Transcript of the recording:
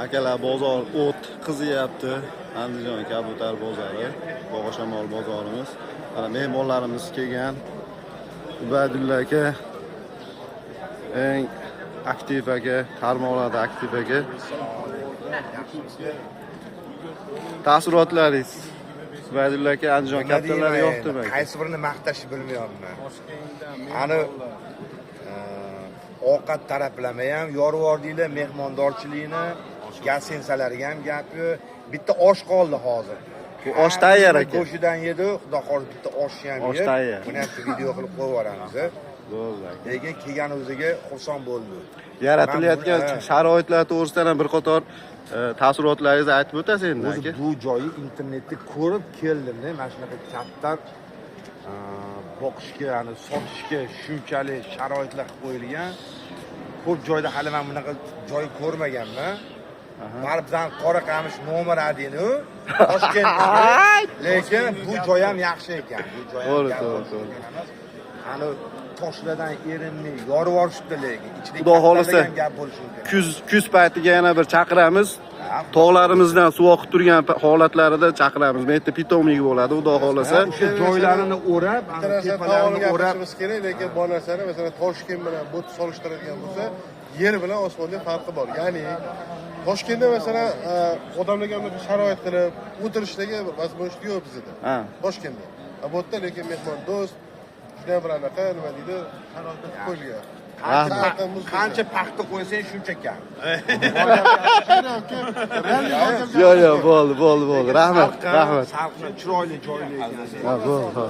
Akalar bozor o't qiziyapti. Andijon kabutar bozori, Bog'oshamol bozorimiz. Mana mehmonlarimiz kelgan. Ubaydulla aka eng aktiv aka, tarmoqlarda aktiv aka. Taassurotlaringiz? Ubaydulla aka Andijon kabutarlari yo'qdimi? Qaysi birini maqtashni bilmayapman. Ani ovqat taraflama ham yorvordinglar, mehmondorchilikni, gaz sensalariga ham gap yo'q. Bitta osh qoldi hozir. Bu osh tayyor aka. Go'shidan yedi, xudo xohlasa bitta osh ham yeb. Osh tayyor. Buni ham video qilib qo'yib yuboramiz. Bo'ldi aka. Lekin kelgan o'ziga xursand bo'ldi. Yaratilayotgan sharoitlar to'g'risida ham bir qator taassurotlaringizni aytib o'tasiz endi O'zi aka. bu joyi internetda ko'rib keldim-da, mana shunaqa katta boqishga, ya'ni sotishga shunchalik sharoitlar qo'yilgan. Ko'p joyda hali men bunaqa joy ko'rmaganman. Bizdan Qora Qamish nomer 1-u Toshkentda. Lekin bu joy ham yaxshi ekan. Bu joy ham To'g'ri. Ani toshlardan erinmay yorib yuborishdi lekin. Ichida Xudo xolisa gap bo'lishi mumkin. kuz paytiga yana bir chaqiramiz. Tog'larimizdan suv oqib turgan holatlarida chaqiramiz. Bu yerda pitomnik bo'ladi, xudo xolasa. O'sha joylarini o'rab, tepalarini o'rab kerak, lekin bu narsani masalan Toshkent bilan bu solishtiradigan bo'lsa, yer bilan osmonda farqi bor. Ya'ni Toshkentda masalan odamlarga sharoit qilib o'tirishdagi возможность yo'q bizda. Toshkentda. Bu yerda lekin mehmon do'st, juda bir anaqa nima deydi, sharoitlar qo'yilgan. Qancha paxta qo'ysang shuncha kam. Yo'q, bo'ldi. Rahmat. Salqin, chiroyli joylar ekan. Bo'ldi.